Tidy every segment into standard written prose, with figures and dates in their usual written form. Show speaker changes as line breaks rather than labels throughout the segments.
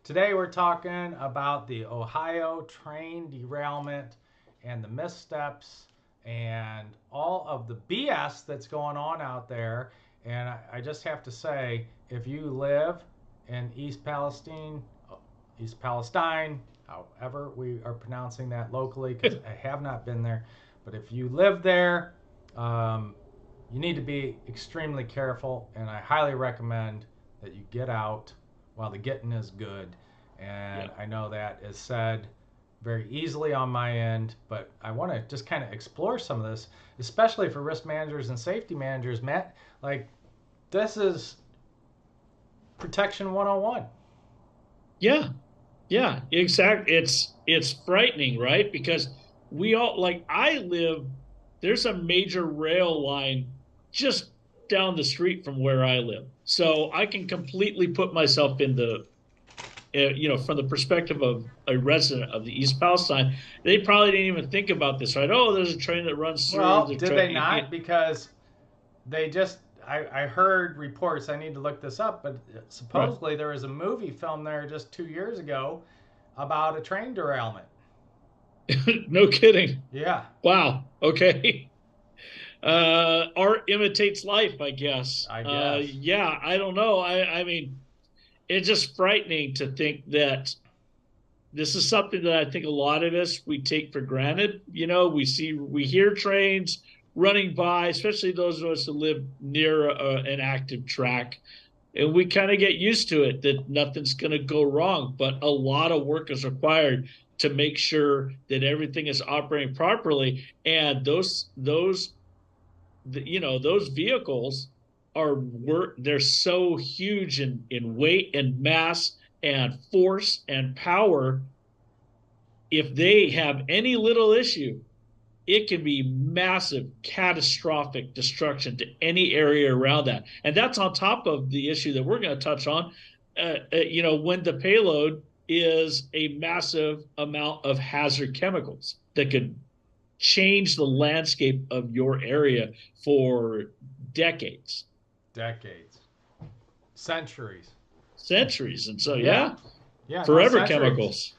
Today we're talking about the Ohio train derailment and the missteps and all of the BS that's going on out there. And I just have to say, if you live in East Palestine, however we are pronouncing that locally, because I have not been there, but if you live there, um, you need to be extremely careful, and I highly recommend that you get out while the getting is good.
Yeah.
And I know that is said very easily on my end, but I want to just kind of explore some of this, especially for risk managers and safety managers, Matt. Like, this is protection 101.
Yeah. Yeah. Exact. It's frightening, right? Because we all like I live. There's a major rail line just down the street from where I live, so I can completely put myself in from the perspective of a resident of the East Palestine. They probably didn't even think about this, right? Oh, there's a train that runs through
Well,
the
did they
train.
not? Because they just, I heard reports, I need to look this up, but
Right.
supposedly there was a movie filmed there just 2 years ago about a train derailment.
No kidding.
Yeah,
Wow. Okay. Art imitates life, I guess.
I guess.
Yeah, I don't know. I mean, it's just frightening to think that this is something that I think a lot of us we take for granted. We hear trains running by, especially those of us who live near an active track, and we kind of get used to it that nothing's going to go wrong. But a lot of work is required to make sure that everything is operating properly, and those vehicles they're so huge in weight and mass and force and power. If they have any little issue, it can be massive catastrophic destruction to any area around that, and that's on top of the issue that we're going to touch on. When the payload is a massive amount of hazard chemicals that could change the landscape of your area for decades,
Decades, centuries.
centuries. And so,
Yeah,
yeah,
yeah, no,
forever
centuries.
chemicals.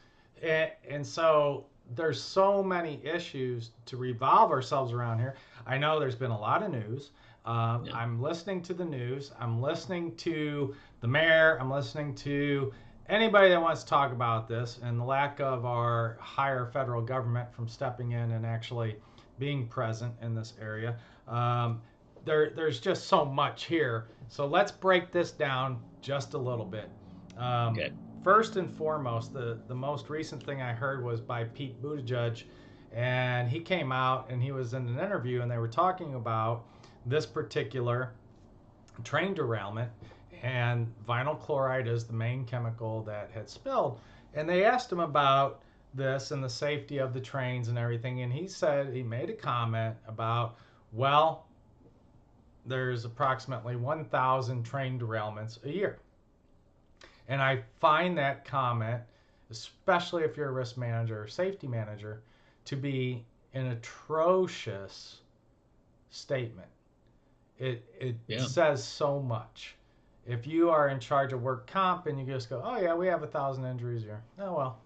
And so there's so many issues to revolve ourselves around here. I know there's been a lot of news.
Yeah.
I'm listening to the news. I'm listening to the mayor. I'm listening to anybody that wants to talk about this and the lack of our higher federal government from stepping in and actually being present in this area. Um, there's just so much here. So let's break this down just a little bit. Um,
Okay.
First and foremost, the most recent thing I heard was by Pete Buttigieg, and he came out and he was in an interview and they were talking about this particular train derailment, and vinyl chloride is the main chemical that had spilled. And they asked him about this and the safety of the trains and everything, and he said he made a comment about, well, there's approximately 1,000 train derailments a year. And I find that comment, especially if you're a risk manager or safety manager, to be an atrocious statement. It
Yeah.
says so much. If you are in charge of work comp and you just go, oh yeah, we have 1,000 injuries a year. Oh well,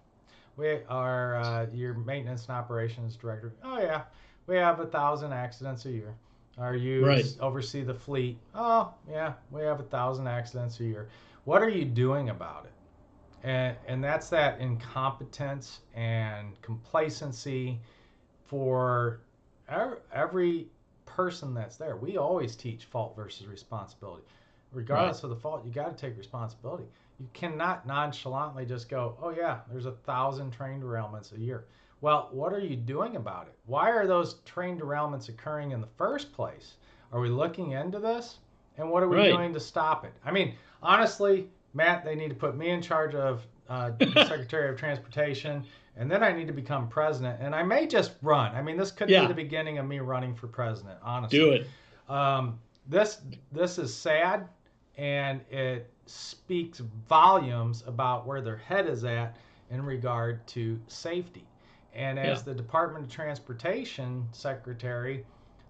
we are your maintenance and operations director. Oh yeah, we have 1,000 accidents a year. Or you
Right.
oversee the fleet. Oh yeah, we have 1,000 accidents a year. What are you doing about it? And that's that incompetence and complacency for every person that's there. We always teach fault versus responsibility.
Right.
Regardless of the fault, you got to take responsibility. You cannot nonchalantly just go, oh yeah, there's 1,000 train derailments a year. Well, what are you doing about it? Why are those train derailments occurring in the first place? Are we looking into this? And what are we
Right.
doing to stop it? I mean, honestly, Matt, they need to put me in charge of the Secretary of Transportation, and then I need to become president. And I may just run. I mean, this could be the
Yeah.
beginning of me running for president,
Do
honestly.
it.
Um, this this is sad, and it speaks volumes about where their head is at in regard to safety. And as
Yeah.
the Department of Transportation Secretary,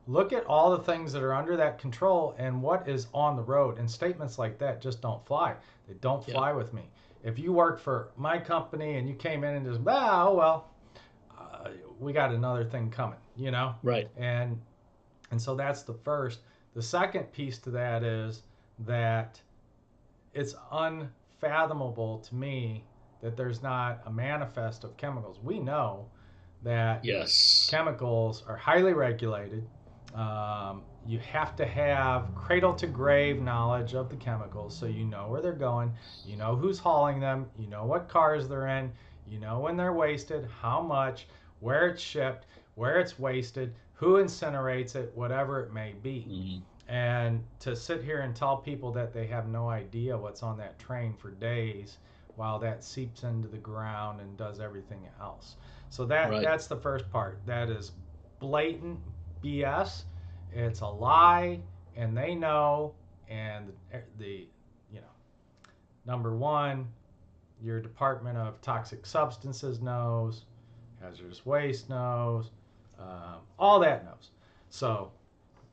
look at all the things that are under that control and what is on the road. And statements like that just don't fly. They don't
Yeah.
fly with me. if you work for my company and you came in and just, oh, well, we got another thing coming, you know?
Right.
And so that's the first. The second piece to that is that it's unfathomable to me that there's not a manifest of chemicals. We know that
Yes.
chemicals are highly regulated. You have to have cradle to grave knowledge of the chemicals so you know where they're going, you know who's hauling them, you know what cars they're in, you know when they're wasted, how much, where it's shipped, where it's wasted, who incinerates it, whatever it may be.
Mhm.
And to sit here and tell people that they have no idea what's on that train for days while that seeps into the ground and does everything else. So
Right.
that's the first part. That is blatant BS. It's a lie, and they know. And the you know, number one, your Department of Toxic Substances knows, hazardous waste knows, all that knows. So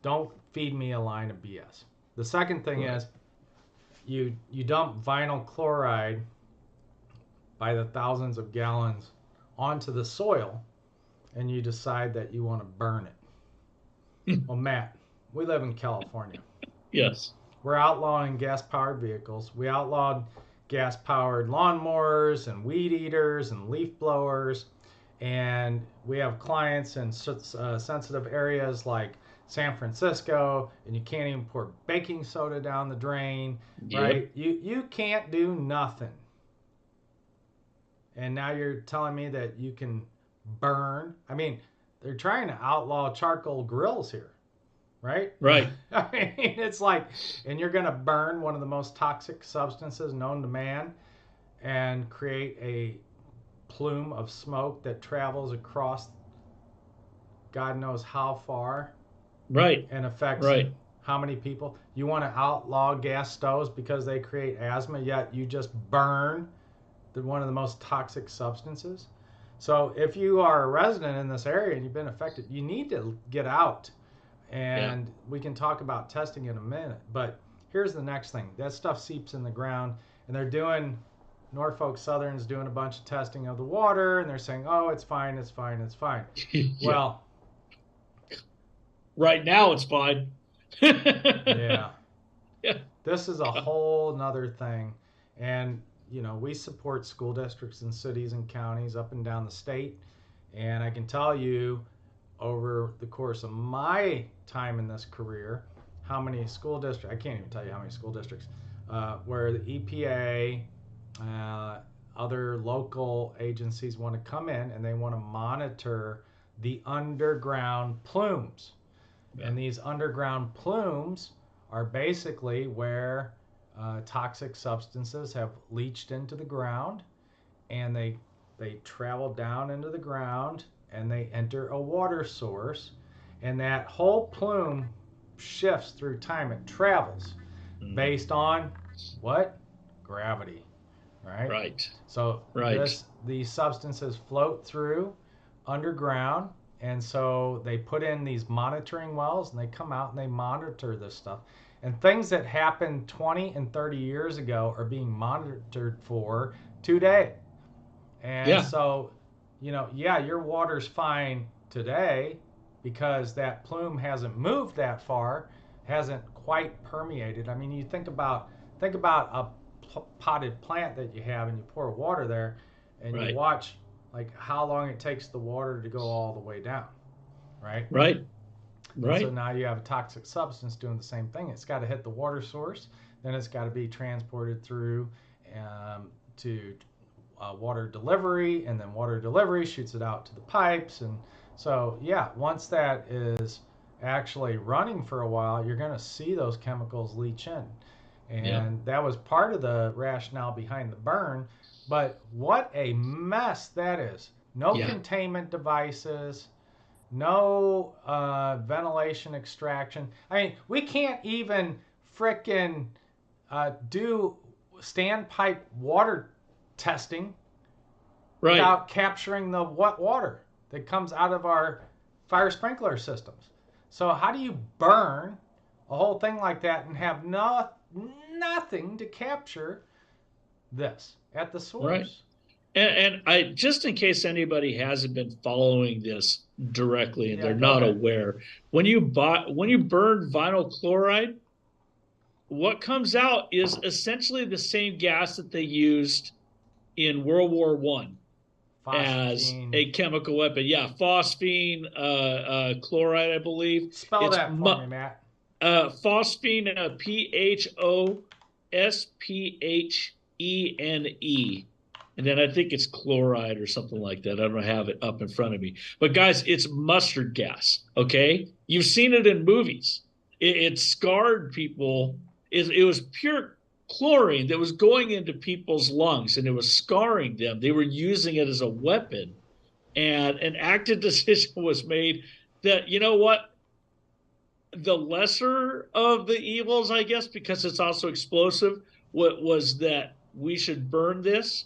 don't feed me a line of BS. The second thing
Right.
is you dump vinyl chloride by the thousands of gallons onto the soil and you decide that you want to burn it. Well, Matt, we live in California.
Yes.
We're outlawing gas powered vehicles. We outlawed gas powered lawnmowers and weed eaters and leaf blowers. And we have clients in sensitive areas like San Francisco, and you can't even pour baking soda down the drain,
Yep.
right? You can't do nothing. And now you're telling me that you can burn. I mean, they're trying to outlaw charcoal grills here, right?
Right.
I mean, it's like, and you're going to burn one of the most toxic substances known to man and create a plume of smoke that travels across God knows how far
Right.
and affects
Right.
how many people. You want to outlaw gas stoves because they create asthma, yet you just burn one of the most toxic substances. So if you are a resident in this area and you've been affected, you need to get out.
Yeah.
And we can talk about testing in a minute. But here's the next thing. That stuff seeps in the ground, and they're doing, Norfolk Southern's doing a bunch of testing of the water, and they're saying, oh, it's fine, it's fine, it's fine.
Yeah.
Well,
Right now it's fine.
yeah,
Yeah.
this is a whole nother thing. And, you know, we support school districts and cities and counties up and down the state. And I can tell you, over the course of my time in this career, how many school districts, I can't even tell you how many school districts, where the EPA, other local agencies want to come in and they want to monitor the underground plumes.
Yeah.
And these underground plumes are basically where toxic substances have leached into the ground, and they travel down into the ground and they enter a water source, and that whole plume shifts through time. It travels
Mm.
based on what? Gravity, right?
Right.
So
Right.
these substances float through underground, and so they put in these monitoring wells and they come out and they monitor this stuff. And things that happened 20 and 30 years ago are being monitored for today. And
Yeah.
so, you know, yeah, your water's fine today because that plume hasn't moved that far, hasn't quite permeated. I mean, you think about a potted plant that you have and you pour water there and you
Right.
watch like how long it takes the water to go all the way down, right?
Right.
And so
Right.
now you have a toxic substance doing the same thing. It's got to hit the water source, then it's got to be transported through to water delivery, and then water delivery shoots it out to the pipes. And so, yeah, once that is actually running for a while, you're going to see those chemicals leach in.
Yeah.
And that was part of the rationale behind the burn. But what a mess that is. No
Yeah.
containment devices, no ventilation extraction. I mean, we can't even frickin' do standpipe water testing
Right.
without capturing the wet water that comes out of our fire sprinkler systems. So how do you burn a whole thing like that and have nothing to capture this? at the
Right.
source.
And I, just in case anybody hasn't been following this directly and
Yeah,
they're
go
not
ahead.
aware, when you burn vinyl chloride, what comes out is essentially the same gas that they used in World War One as
Phosphine.
a chemical weapon. Yeah, phosphine chloride, I believe.
Spell
It's
that for me, Matt.
phosphine, PHOSPHENE. And then I think it's chloride or something like that. I don't have it up in front of me. But guys, it's mustard gas. Okay. You've seen it in movies. It scarred people. It was pure chlorine that was going into people's lungs and it was scarring them. They were using it as a weapon. And an active decision was made that, you know what? The lesser of the evils, I guess, because it's also explosive, what was that we should burn this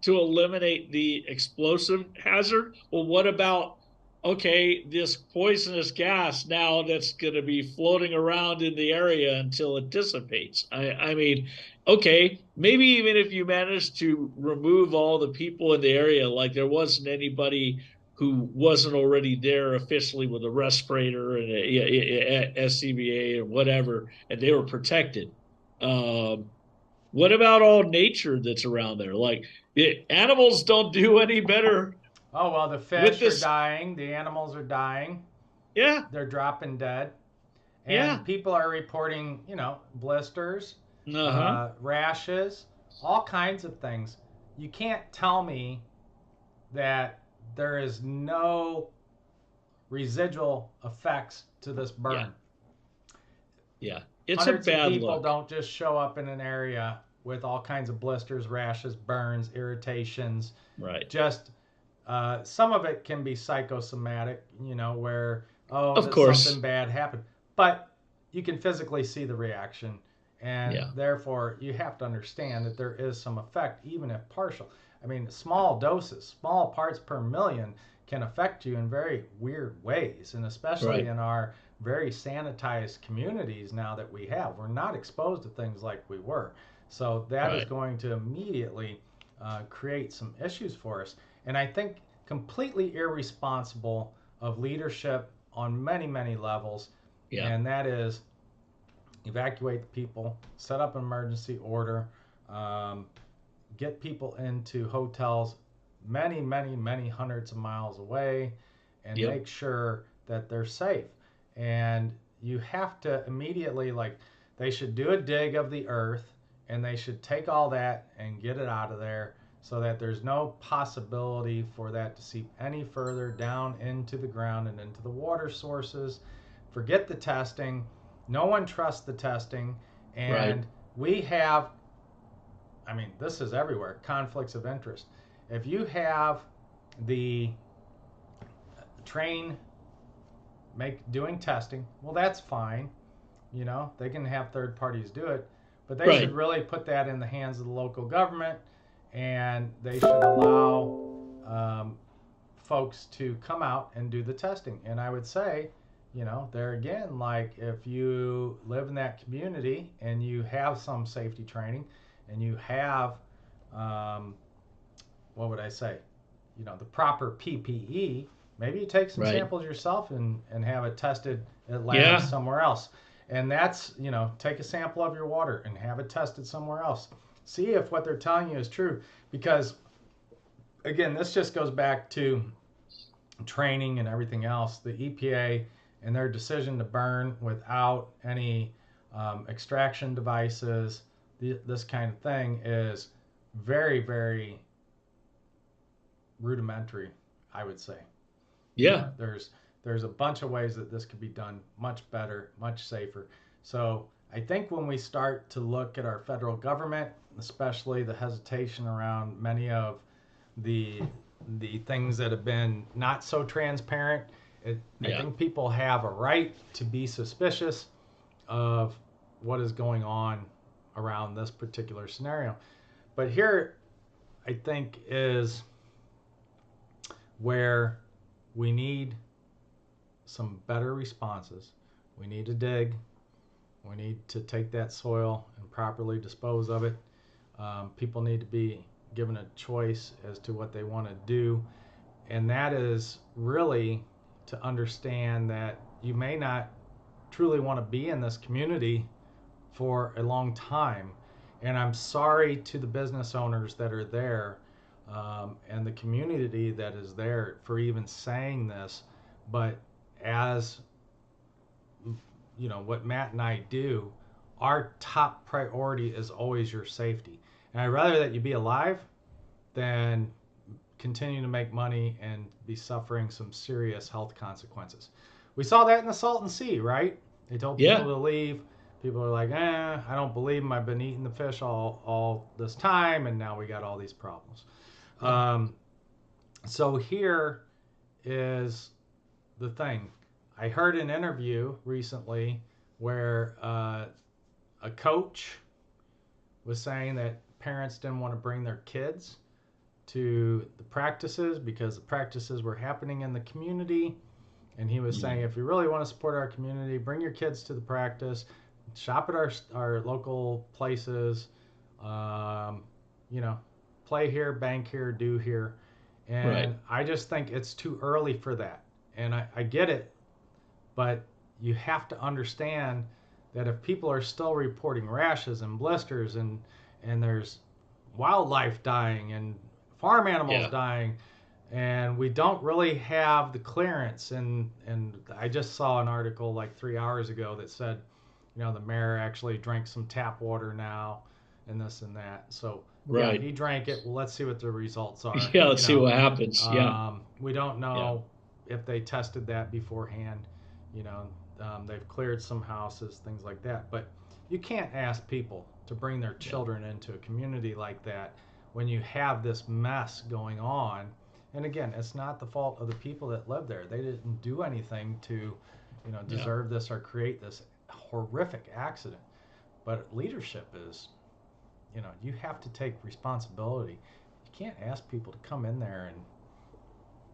to eliminate the explosive hazard. Well, what about, okay, this poisonous gas now that's going to be floating around in the area until it dissipates? I mean, okay, maybe even if you manage to remove all the people in the area, like there wasn't anybody who wasn't already there officially with a respirator and a SCBA or whatever, and they were protected. Um, what about all nature that's around there? Like animals don't do any better
Oh, well, the
with
fish are
this.
dying, the animals are dying,
Yeah,
they're dropping dead, and
yeah,
people are reporting, blisters,
uh-huh,
rashes, all kinds of things. You can't tell me that there is no residual effects to this
yeah,
burn.
yeah. It's a
Hundreds of
bad
people
look.
don't just show up in an area with all kinds of blisters, rashes, burns, irritations.
Right.
Just some of it can be psychosomatic, where, oh,
Of
that something
course.
bad happened. But you can physically see the reaction. And
Yeah.
therefore, you have to understand that there is some effect, even if partial. I mean, small doses, small parts per million can affect you in very weird ways. And especially
Right.
in our very sanitized communities now that we have, we're not exposed to things like we were. So that is
Right.
going to immediately create some issues for us. And I think completely irresponsible of leadership on many, many levels.
Yeah.
And that is evacuate the people, set up an emergency order, um, get people into hotels many, many, many hundreds of miles away, and
Yep.
make sure that they're safe. And you have to immediately, like, they should do a dig of the earth and they should take all that and get it out of there so that there's no possibility for that to seep any further down into the ground and into the water sources. Forget the testing. No one trusts the testing.
Right.
And we have, I mean, this is everywhere, conflicts of interest. If you have the train doing testing, well, that's fine. They can have third parties do it, but they should
Right.
really put that in the hands of the local government, and they should allow folks to come out and do the testing. And I would say, there again, like if you live in that community and you have some safety training and you have, um, what would I say, the proper PPE, maybe you take some
Right.
samples yourself and have it tested at labs
Yeah.
somewhere else. And that's, take a sample of your water and have it tested somewhere else. See if what they're telling you is true. Because, again, this just goes back to training and everything else. The EPA and their decision to burn without any extraction devices, this kind of thing is very, very rudimentary, I would say.
Yeah.
There's a bunch of ways that this could be done much better, much safer. So I think when we start to look at our federal government, especially the hesitation around many of the the things that have been not so transparent, I
Yeah.
think people have a right to be suspicious of what is going on around this particular scenario. But here, I think, is where we need some better responses. We need to dig. We need to take that soil and properly dispose of it. People need to be given a choice as to what they want to do, and that is really to understand that you may not truly want to be in this community for a long time. And I'm sorry to the business owners that are there, and the community that is there for even saying this. But as you know, what Matt and I do, our top priority is always your safety. And I'd rather that you be alive than continue to make money and be suffering some serious health consequences. We saw that in the Salton Sea, right? They told people
Yeah.
to leave. People are like, I don't believe them. I've been eating the fish all this time, and now we got all these problems.
Yeah.
So here is the thing. I heard an interview recently where a coach was saying that parents didn't want to bring their kids to the practices because the practices were happening in the community. And he was saying, if you really want to support our community, bring your kids to the practice, shop at our local places, um, you know, play here, bank here, do here.
Right.
And I just think it's too early for that. And I get it, but you have to understand that if people are still reporting rashes and blisters and there's wildlife dying and farm animals
Yeah.
dying, and we don't really have the clearance. And I just saw an article like 3 hours ago that said, you know, the mayor actually drank some tap water now, and this and that. So yeah,
Right.
he drank it. Well, let's see what the results are.
Yeah.
You
Let's see
know,
what happens. Yeah.
we don't
Yeah.
know if they tested that beforehand. You know, they've cleared some houses, things like that. But you can't ask people to bring their
Yeah.
children into a community like that when you have this mess going on. And again, it's not the fault of the people that live there. They didn't do anything to, you know,
Yeah.
deserve this or create this horrific accident. But leadership is, you know, you have to take responsibility. You can't ask people to come in there and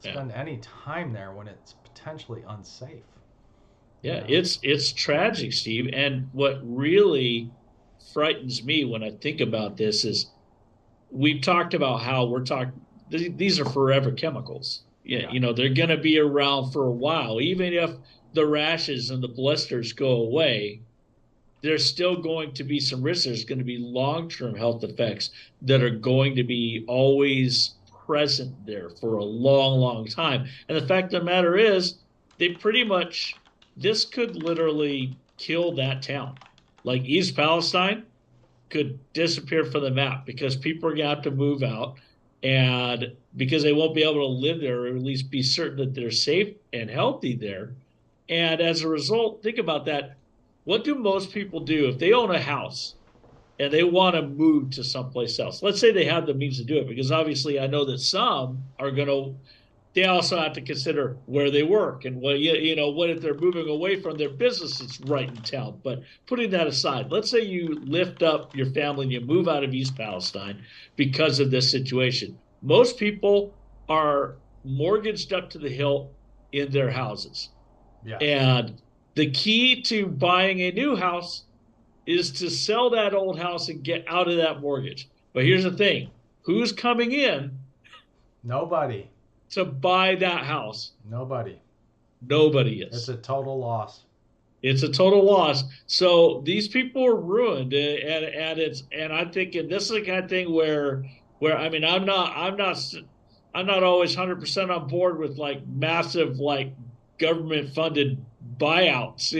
Yeah.
spend any time there when it's potentially unsafe. You
Yeah.
know?
It's tragic, Steve. And what really frightens me when I think about this is we've talked about how we're talking, these are forever chemicals. Yeah,
Yeah.
they're going to be around for a while. Even if the rashes and the blisters go away, there's still going to be some risks. There's going to be long-term health effects that are going to be always present there for a long, long time. And the fact of the matter is, they pretty much, this could literally kill that town. Like East Palestine could disappear from the map because people are going to have to move out, and because they won't be able to live there, or at least be certain that they're safe and healthy there. And as a result, think about that. What do most people do if they own a house and they want to move to someplace else? Let's say they have the means to do it, because obviously I know that some are going to, they also have to consider where they work and what if they're moving away from their business that's right in town. But putting that aside, let's say you lift up your family and you move out of East Palestine because of this situation. Most people are mortgaged up to the hilt in their houses.
Yes.
And the key to buying a new house is to sell that old house and get out of that mortgage. But here's the thing, who's coming in
Nobody.
to buy that house?
Nobody.
Nobody
It's
is.
a total loss.
It's a total loss. So these people are ruined, and I'm thinking this is the kind of thing where I mean I'm not always 100% on board with like massive like government funded buyouts,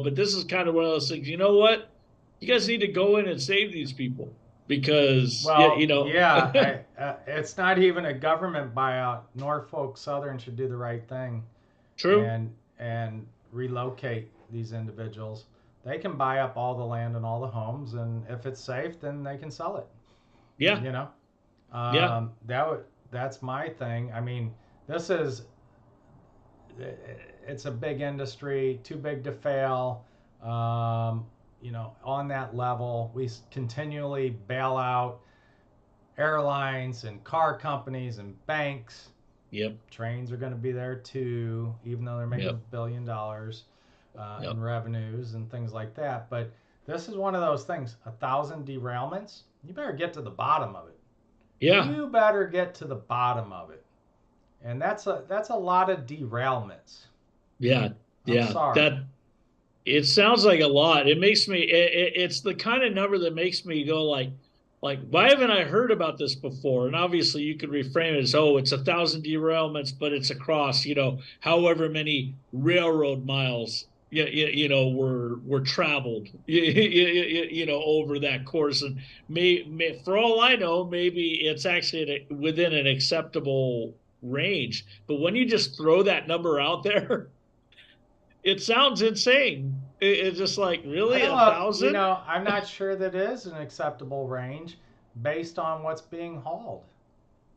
but this is kind of one of those things. You know what? You guys need to go in and save these people because yeah,
Well, yeah, it's not even a government buyout. Norfolk Southern should do the right thing
true.
and relocate these individuals. They can buy up all the land and all the homes, and if it's safe, then they can sell it.
Yeah,
You know,
yeah,
that's my thing. I mean, this is it's a big industry, too big to fail. Um, you know, on that level, we continually bail out airlines and car companies and banks.
yep,
Trains are going to be there too, even though they're making
yep,
$1 billion
yep,
in revenues and things like that. But this is one of those things. 1,000 derailments. you better get to the bottom of it.
Yeah.
You better get to the bottom of it. And that's a lot of derailments.
Yeah.
I'm
Yeah.
sorry.
That it sounds like a lot. It makes me it's the kind of number that makes me go like why haven't I heard about this before? And obviously you could reframe it as, oh, it's 1,000 derailments, but it's across, however many railroad miles were traveled over that course. And for all I know, maybe it's actually within an acceptable range. But when you just throw that number out there, it sounds insane. It's just like,
I
really,
don't
a
know,
thousand?
I'm not sure that is an acceptable range based on what's being hauled,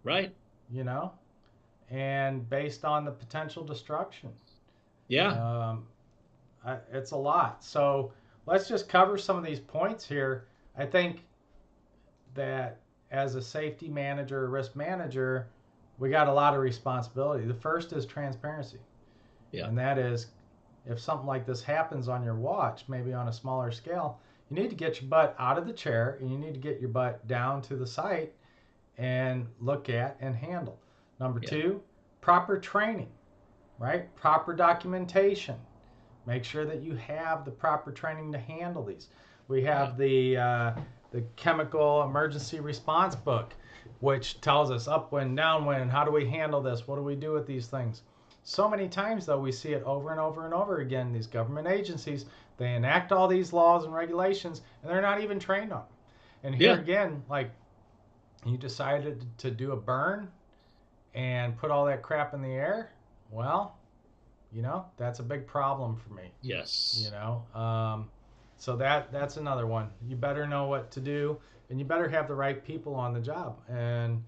Right.
you know, and based on the potential destruction.
Yeah.
Um, it's a lot. So let's just cover some of these points here. I think that as a safety manager, risk manager, we got a lot of responsibility. The first is transparency,
Yeah.
and that is if something like this happens on your watch, maybe on a smaller scale, you need to get your butt out of the chair and you need to get your butt down to the site and look at and handle. Number
Yeah.
two, proper training, right? Proper documentation. Make sure that you have the proper training to handle these. We
Yeah.
have the chemical emergency response book, which tells us upwind, downwind, how do we handle this? What do we do with these things? So many times, though, we see it over and over and over again. These government agencies, they enact all these laws and regulations, and they're not even trained on them. And here
Yeah.
again, like you decided to do a burn and put all that crap in the air, well, that's a big problem for me. you
Yes.
know um, so that's another one. You better know what to do, and you better have the right people on the job. And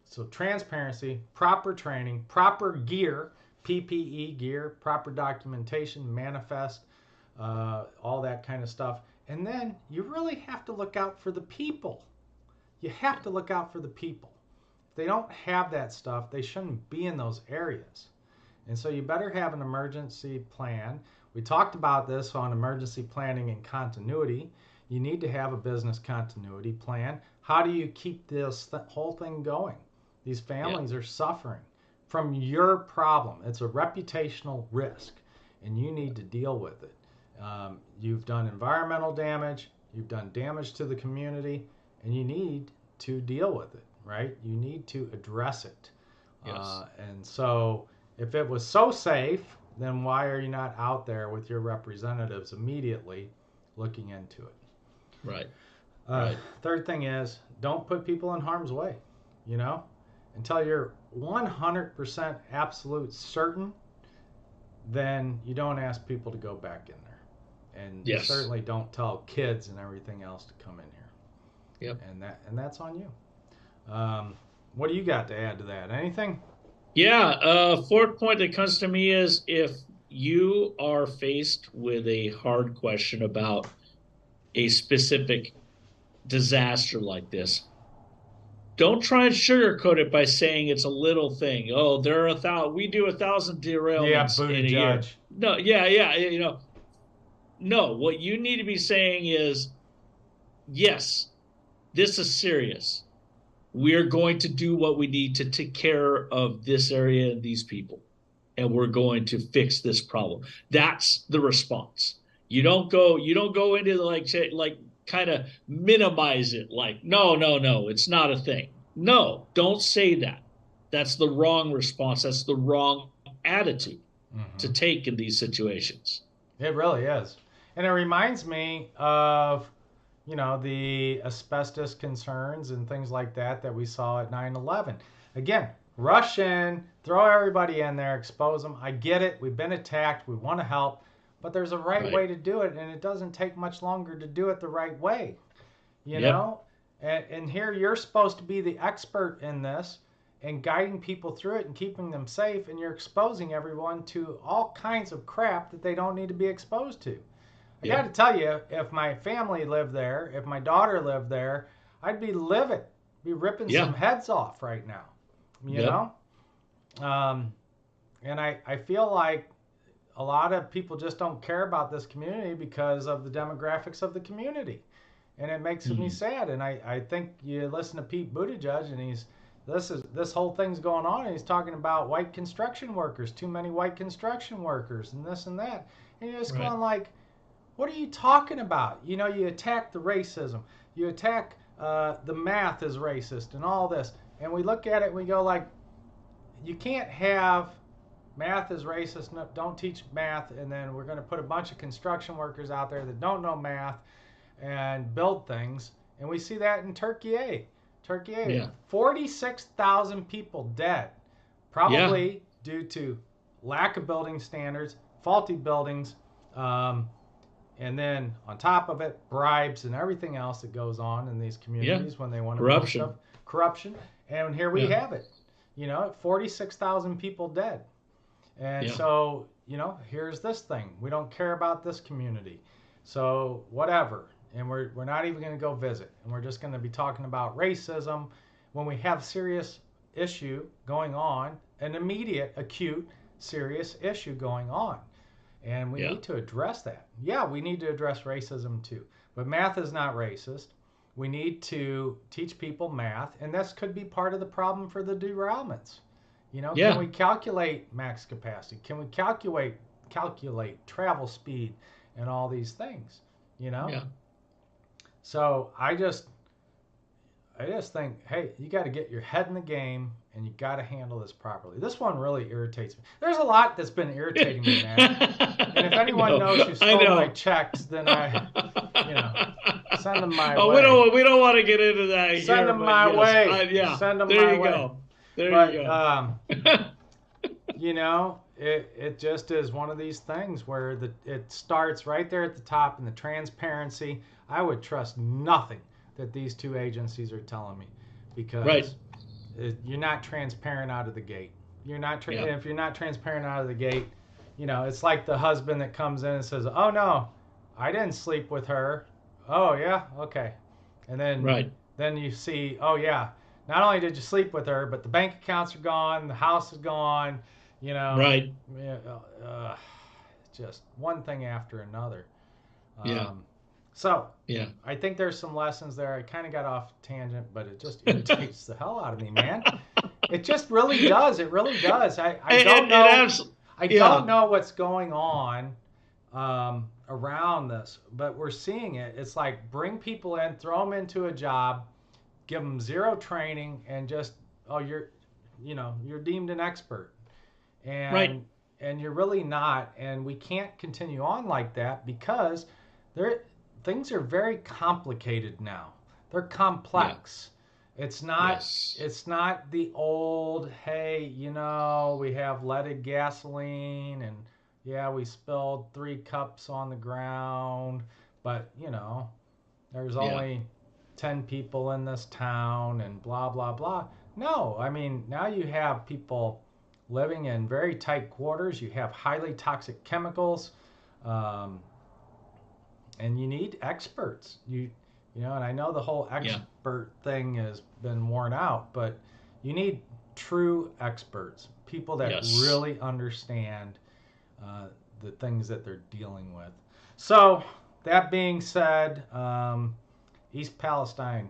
so transparency, proper training, proper gear, PPE gear, proper documentation, manifest, all that kind of stuff. And then you really have to look out for the people. You have to look out for the people. If they don't have that stuff, they shouldn't be in those areas. And so you better have an emergency plan. We talked about this on emergency planning and continuity. You need to have a business continuity plan. How do you keep this whole thing going? These
Yeah.
families are suffering from your problem. It's a reputational risk, and you need to deal with it. You've done environmental damage, you've done damage to the community, and you need to deal with it, right? You need to address it.
Yes.
And so, if it was so safe, then why are you not out there with your representatives immediately looking into it?
Right.
Uh,
Right.
Third thing is, don't put people in harm's way, you know, until you're 100% absolute certain, then you don't ask people to go back in there. And you
Yes.
certainly don't tell kids and everything else to come in here.
Yep.
And that's on you. What do you got to add to that? Anything?
Yeah. Fourth point that comes to me is, if you are faced with a hard question about a specific disaster like this, don't try and sugarcoat it by saying it's a little thing. Oh, there are we do 1,000
Yeah,
derailments
Buddha
in a year.
Judge.
No, yeah, yeah. No, what you need to be saying is, yes, this is serious. We're going to do what we need to take care of this area and these people, and we're going to fix this problem. That's the response. You don't go into like kind of minimize it, like, no, no, no, it's not a thing. No, don't say that. That's the wrong response. That's the wrong attitude to
Mm-hmm.
take in these situations.
It really is. And it reminds me of, the asbestos concerns and things like that we saw at 9/11. Again, rush in, throw everybody in there, expose them. I get it. We've been attacked. We want to help. But there's a right way
Right.
to do it, and it doesn't take much longer to do it the right way, you
Yep.
know? And here you're supposed to be the expert in this and guiding people through it and keeping them safe, and you're exposing everyone to all kinds of crap that they don't need to be exposed to. I got to
Yep.
tell you, if my family lived there, if my daughter lived there, I'd be livid, be ripping some
Yeah.
heads off right now, you
Yep.
know? Um, and I feel like a lot of people just don't care about this community because of the demographics of the community. and it makes me
Mm.
sad. And I think you listen to Pete Buttigieg, and this whole thing's going on, and he's talking about white construction workers, too many white construction workers, and this and that, and you're just
Right.
going like, what are you talking about? You attack the racism, you attack the math is racist, and all this, and we look at it and we go like, you can't have math is racist, no, don't teach math, and then we're going to put a bunch of construction workers out there that don't know math and build things. And we see that in Turkey. Turkey,
Yeah.
46,000 people dead,
Yeah.
probably due to lack of building standards, faulty buildings, um, and then on top of it, bribes and everything else that goes on in these
Yeah.
communities when they want to build stuff,
Corruption.
corruption. And here we
Yeah.
have it. 46,000 people dead. And
Yeah.
so, here's this thing. We don't care about this community. So, whatever. And we're not even going to go visit. And we're just going to be talking about racism when we have serious issue going on, an immediate, acute, serious issue going on. And we
Yeah.
need to address that. Yeah, we need to address racism too. But math is not racist. We need to teach people math, and this could be part of the problem for the derailments. Can
Yeah.
we calculate max capacity? Can we calculate travel speed and all these things? You know?
Yeah.
So I just think, hey, you got to get your head in the game and you got to handle this properly. This one really irritates me. There's a lot that's been irritating me, man. And if
I
anyone
know.
knows who
I
stole my
know.
checks, then you know, send them my
Oh,
way.
we don't want to get into that
Send
here,
them
but
my
yes,
way.
yeah.
Send them
There
my
you
way.
go. There you
But
go.
it just is one of these things where it starts right there at the top in the transparency. I would trust nothing that these two agencies are telling me
Right.
because you're not transparent out of the gate.
Yeah.
If you're not transparent out of the gate, it's like the husband that comes in and says, "Oh no, I didn't sleep with her." "Oh yeah, okay." And
Right.
then you see, "Oh yeah, not only did you sleep with her, but the bank accounts are gone, the house is gone." You know,
Right.
yeah, just one thing after another.
Yeah.
Um, so
Yeah.
I think there's some lessons there. I kind of got off tangent, but it just irritates the hell out of me, man. It just really does. It really does. I don't
It
know. I don't
yeah.
know what's going on around this, but we're seeing it. It's like bring people in, throw them into a job, give them zero training, and just you're deemed an expert,
Right.
and you're really not. And we can't continue on like that because there things are very complicated now. They're
Yeah.
complex. It's not
Yes.
it's not the old, hey, we have leaded gasoline and yeah, we spilled 3 cups on the ground, but there's
Yeah.
only 10 people in this town and blah blah blah. No, I mean, now you have people living in very tight quarters. You have highly toxic chemicals. Um, and you need experts. And I know the whole
Yeah.
expert thing has been worn out, but you need true experts, people that
Yes.
really understand the things that they're dealing with. So that being said, East Palestine,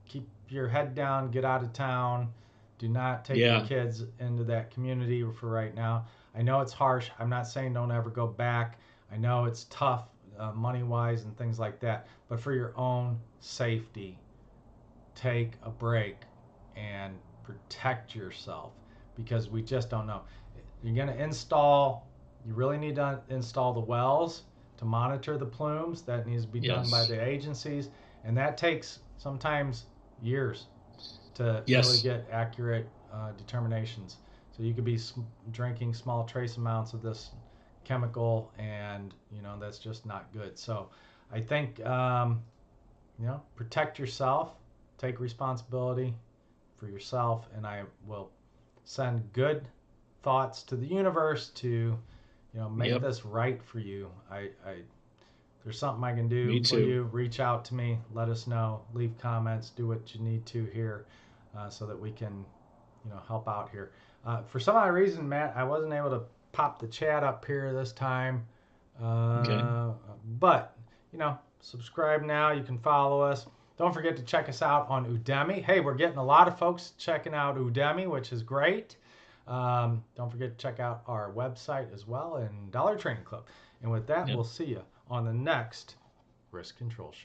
keep your head down, get out of town. Do not take your
Yeah.
kids into that community for right now. I know it's harsh. I'm not saying don't ever go back. I know it's tough money wise and things like that. But for your own safety, take a break and protect yourself because we just don't know. You're going to you really need to install the wells to monitor the plumes. That needs to be done by
Yes.
the agencies. And that takes sometimes years to really
Yes.
get accurate determinations. So you could be drinking small trace amounts of this chemical, and that's just not good. So I think protect yourself, take responsibility for yourself, and I will send good thoughts to the universe to make
Yep.
this right for you. If there's something I can do
Me
for
too.
you, reach out to me, let us know, leave comments, do what you need to here, so that we can help out here. For some odd reason, Matt, I wasn't able to pop the chat up here this time,
Okay.
but subscribe now. You can follow us. Don't forget to check us out on Udemy. Hey, we're getting a lot of folks checking out Udemy, which is great. Don't forget to check out our website as well and Dollar Training Club. And with that,
Yep.
we'll see you on the next Risk Control Show.